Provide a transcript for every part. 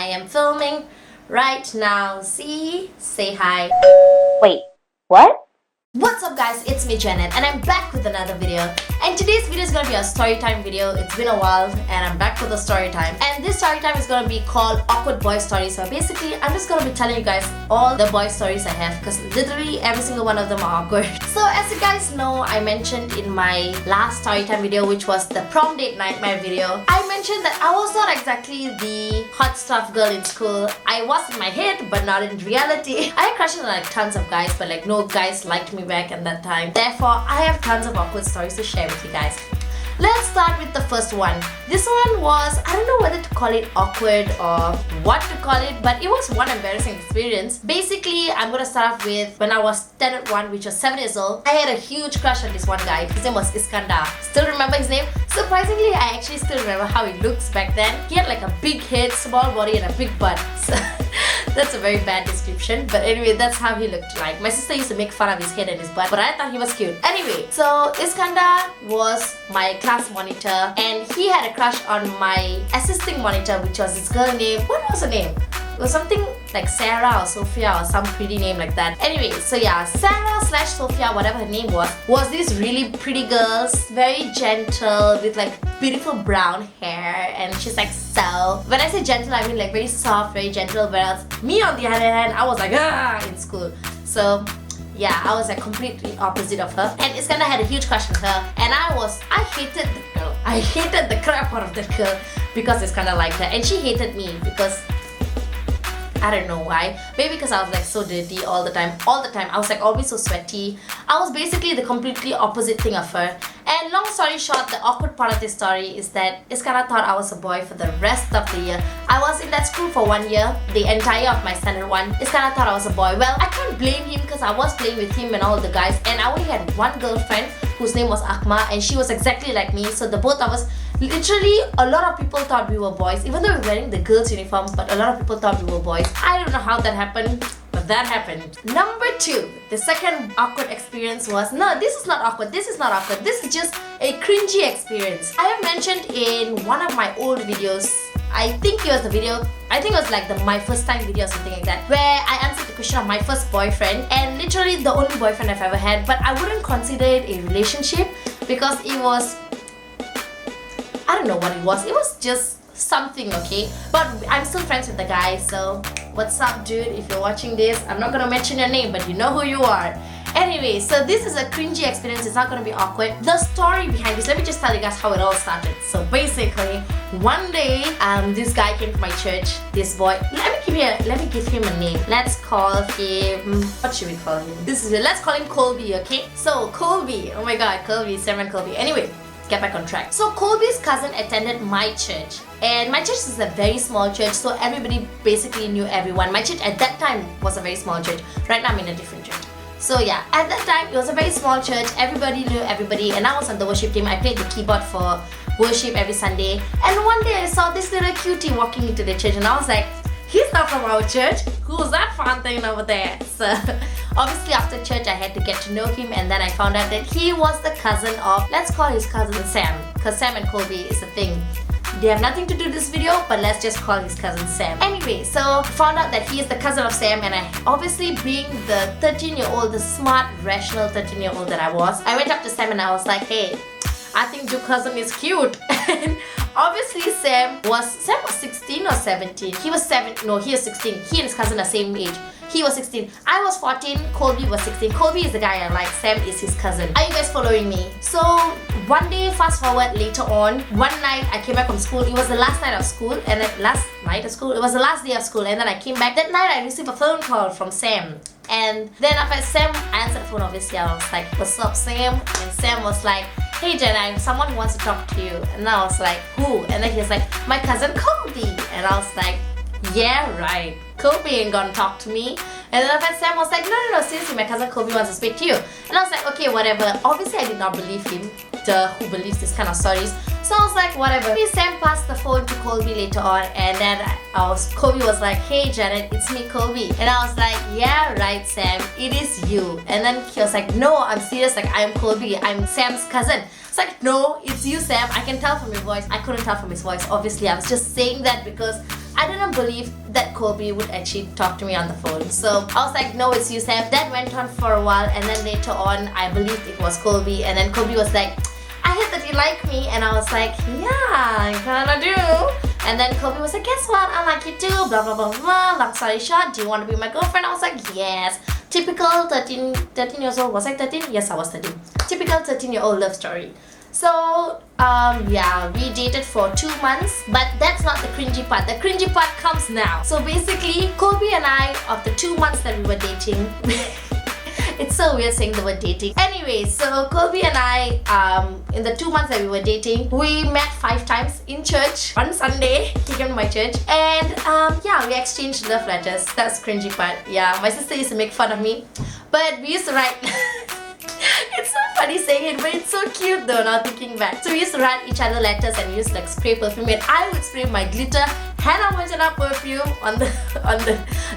am filming right now. See? Say hi. Wait, what? What's up guys, it's me Janet and I'm back with another video, and today's video is gonna be a story time video. It's been a while and I'm back with a story time, and this story time is gonna be called Awkward Boy Stories. So basically I'm just gonna be telling you guys all the boy stories I have, because literally every single one of them are awkward. So as you guys know, I mentioned in my last story time video, which was the prom date nightmare video, I mentioned that I was not exactly the hot stuff girl in school. I was in my head but not in reality. I had crushes on like tons of guys, but like no guys liked me back at that time. Therefore, I have tons of awkward stories to share with you guys. Let's start with the first one. This one was, I don't know whether to call it awkward or what to call it, but it was one embarrassing experience. Basically, I'm gonna start off with when I was 10 which was 7 years old. I had a huge crush on this one guy. His name was Iskandar. Still remember his name? Surprisingly, I actually still remember how he looks back then. He had like a big head, small body, and a big butt. So that's a very bad description, but anyway, that's how he looked like. My sister used to make fun of his head and his butt, but I thought he was cute. Anyway, so Iskandar was my class monitor, and he had a crush on my assisting monitor, which was this girl named, what was her name? It was something like Sarah or Sophia or some pretty name like that. Anyway, so yeah, Sarah/Sophia, whatever her name was this really pretty girl, very gentle with like beautiful brown hair, and she's like so. When I say gentle, I mean like very soft, very gentle. Whereas me, on the other hand, I was like in school. So yeah, I was like completely opposite of her, and Iskandar had a huge crush on her, and I hated the girl. I hated the crap out of that girl because Iskandar liked her, and she hated me because I don't know why. Maybe because I was like so dirty all the time. I was like always so sweaty. I was basically the completely opposite thing of her. And long story short, the awkward part of this story is that Iskandar thought I was a boy for the rest of the year. I was in that school for 1 year, the entire of my standard 1. Iskandar thought I was a boy. Well, I can't blame him because I was playing with him and all the guys, and I only had one girlfriend whose name was Akma, and she was exactly like me. So the both of us, literally a lot of people thought we were boys, even though we were wearing the girls' uniforms, but a lot of people thought we were boys. I don't know how that happened, but that happened. Number 2, the second awkward experience was, no, this is not awkward, this is not awkward, this is just a cringy experience. I have mentioned in one of my old videos, I think it was the video, I think it was like my first time video or something like that, where I answered the question of my first boyfriend, and literally the only boyfriend I've ever had, but I wouldn't consider it a relationship because it was, I don't know what it was just something, okay? But I'm still friends with the guy, so what's up dude, if you're watching this, I'm not gonna mention your name, but you know who you are. Anyway, so this is a cringy experience, it's not gonna be awkward. The story behind this, let me just tell you guys how it all started. So basically, one day, this guy came to my church, this boy, let me give him a name. Let's call him, what should we call him? Let's call him Colby, okay? So Colby, oh my god, Colby, Sam and Colby. Anyway, get back on track. So Colby's cousin attended my church, and my church is a very small church, so everybody basically knew everyone. My church at that time was a very small church. Right now I'm in a different church. So yeah, at that time it was a very small church, everybody knew everybody, and I was on the worship team. I played the keyboard for worship every Sunday, and one day I saw this little cutie walking into the church, and I was like, he's not from our church, who's that fun thing over there? So obviously after church I had to get to know him, and then I found out that he was the cousin of, let's call his cousin Sam, because Sam and Colby is a thing. They have nothing to do with this video, but let's just call his cousin Sam. Anyway, so found out that he is the cousin of Sam, and I, obviously being the 13-year-old, the smart, rational 13-year-old that I was, I went up to Sam and I was like, hey, I think your cousin is cute. And obviously Sam was 16 or 17. He was 16. He and his cousin are same age. He was 16. I was 14. Colby was 16. Colby is the guy I like. Sam is his cousin. Are you guys following me? So one day, fast forward later on, one night I came back from school. It was the last night of school, and then it was the last day of school, and then I came back. That night I received a phone call from Sam. And then after Sam, I answered the phone, obviously. I was like, what's up, Sam? And Sam was like, hey Jen, I'm someone who wants to talk to you. And I was like, who? And then he was like, my cousin Colby. And I was like, yeah, right. Colby ain't gonna talk to me. And then after Sam was like, no, seriously, my cousin Colby wants to speak to you. And I was like, okay, whatever. Obviously I did not believe him, who believes this kind of stories. So I was like, whatever. Sam passed the phone to Colby later on, and then Colby was like, hey Janet, it's me, Colby. And I was like, yeah, right Sam, it is you. And then he was like, no, I'm serious, like I'm Colby, I'm Sam's cousin. It's like, no, it's you Sam, I can tell from your voice. I couldn't tell from his voice, obviously. I was just saying that because I didn't believe that Colby would actually talk to me on the phone. So I was like, no, it's Yusef. That went on for a while, and then later on I believed it was Colby, and then Colby was like, I heard that you like me, and I was like, yeah, I kinda do. And then Colby was like, guess what? I like you too, blah blah blah blah. Long story short, do you want to be my girlfriend? I was like, yes. Typical 13 years old. Was I 13? Yes, I was 13. Typical 13-year-old love story. So, yeah, we dated for 2 months, but that's not the cringy part. The cringy part comes now. So basically, Colby and I, of the 2 months that we were dating, it's so weird saying the word dating. Anyway, so Colby and I, in the 2 months that we were dating, we met 5 times in church on Sunday. He came to my church, and yeah, we exchanged love letters. That's cringy part. Yeah, my sister used to make fun of me, but we used to write. It's so funny saying it, but it's so cute though now thinking back. So we used to write each other letters, and we used to like spray perfume, and I would spray my glitter Hannah Montana perfume on the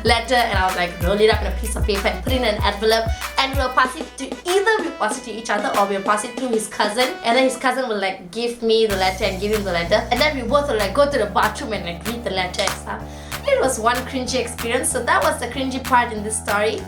letter, and I would like roll it up in a piece of paper and put it in an envelope, and we'll pass it to either we pass it to each other or we'll pass it to his cousin, and then his cousin will like give me the letter and give him the letter, and then we both will like go to the bathroom and like read the letter and stuff. It was one cringy experience, so that was the cringy part in this story.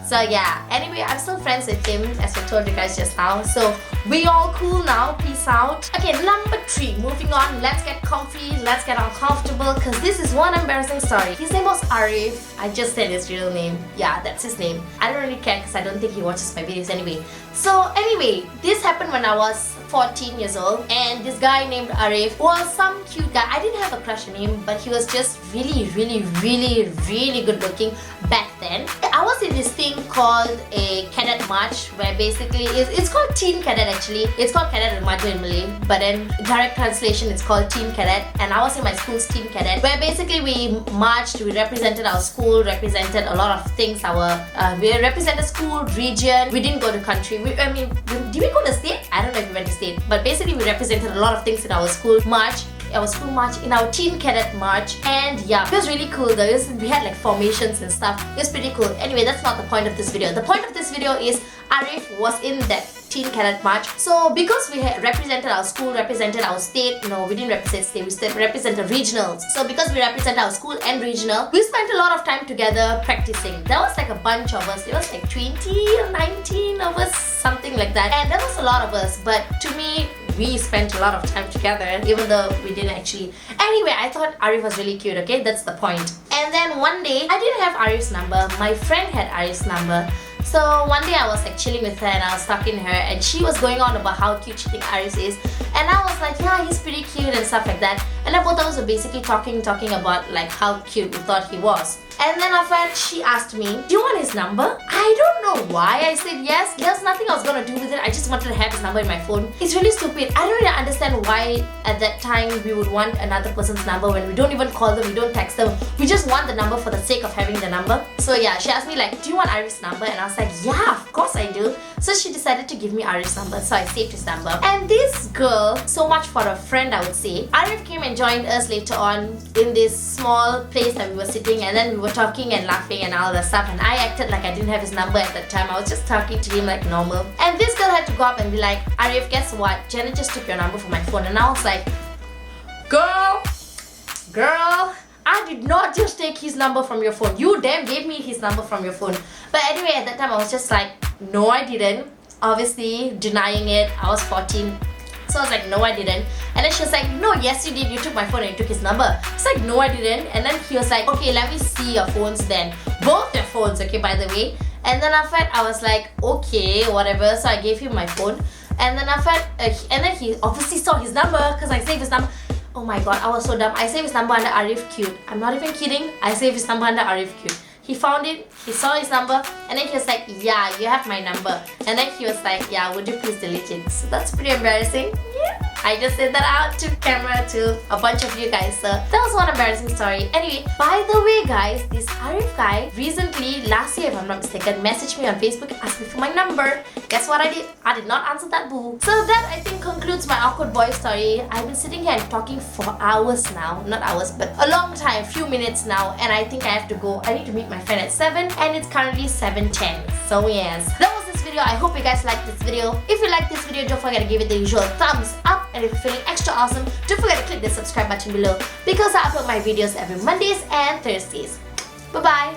So yeah, anyway, I'm still friends with him, as I told you guys just now. So we all cool now, peace out. Okay, number 3, moving on. Let's get comfy, let's get uncomfortable, because this is one embarrassing story. His name was Arif. I just said his real name. Yeah, that's his name. I don't really care because I don't think he watches my videos anyway. So anyway, this happened when I was 14 years old, and this guy named Arif was some cute guy. I didn't have a crush on him, but he was just really good looking back then. I was in this thing called a cadet march, where basically it's called teen cadet actually. It's called cadet in Malay, but then direct translation it's called teen cadet, and I was in my school's teen cadet, where basically we marched, we represented our school, represented a lot of things. We represented school, region. We didn't go to country. Did we go to state? I don't know if we went to state, but basically we represented a lot of things in our school march. In our teen cadet march, and yeah, it was really cool though. We had like formations and stuff. It was pretty cool. Anyway, that's not the point of this video. The point of this video is Arif was in that teen cadet march. So because we had represented our school, represented our state, no, we didn't represent state, we represented regionals. So because we represent our school and regional, we spent a lot of time together practicing. There was like a bunch of us. It was like 20 or 19 of us, something like that, and there was a lot of us, but to me, we spent a lot of time together, even though we didn't actually. Anyway, I thought Arif was really cute, okay? That's the point. And then one day, I didn't have Arif's number. My friend had Arif's number. So one day I was like chilling with her, and I was talking to her, and she was going on about how cute she thinks Arif is. And I was like, yeah, he's pretty cute and stuff like that. And then both of us were basically talking about like how cute we thought he was. And then after that, she asked me, do you want his number? I don't know why I said yes. There's nothing I was gonna do with it. I just wanted to have his number in my phone. It's really stupid. I don't really understand why at that time we would want another person's number when we don't even call them, we don't text them. We just want the number for the sake of having the number. So yeah, she asked me like, do you want Arif's number? And I was like, yeah, of course I do. So she decided to give me Arif's number. So I saved his number. And this girl, so much for a friend I would say, Arif came and joined us later on in this small place that we were sitting, and then we were talking and laughing and all that stuff, and I acted like I didn't have his number at that time. I was just talking to him like normal, and this girl had to go up and be like, Arif, guess what? Janet just took your number from my phone. And I was like, girl, I did not just take his number from your phone. You damn gave me his number from your phone. But anyway, at that time I was just like, no, I didn't. Obviously denying it. I was 14. So I was like, no, I didn't. And then she was like, no, yes, you did. You took my phone and you took his number. It's like, no, I didn't. And then he was like, okay, let me see your phones then. Both your phones, okay, by the way. And then after that, I was like, okay, whatever. So I gave him my phone. And then after that, and then he obviously saw his number because I saved his number. Oh my god, I was so dumb. I saved his number under Arif Cute. I'm not even kidding. I saved his number under Arif Cute. He found it, he saw his number, and then he was like, yeah, you have my number. And then he was like, yeah, would you please delete it? So that's pretty embarrassing. Yeah. I just said that out to camera to a bunch of you guys. So that was one embarrassing story. Anyway, by the way guys, this Arif guy recently, last year if I'm not mistaken, messaged me on Facebook and asked me for my number. Guess what I did? I did not answer that boo. So that I think concludes my awkward boy story. I've been sitting here and talking for hours now. Not hours, but a long time, few minutes now. And I think I have to go. I need to meet my friend at 7 and it's currently 7:10. So yes, that was this video. video. I hope you guys liked this video. If you like this video, don't forget to give it the usual thumbs up. And if you're feeling extra awesome, don't forget to click the subscribe button below because I upload my videos every Mondays and Thursdays. Bye-bye.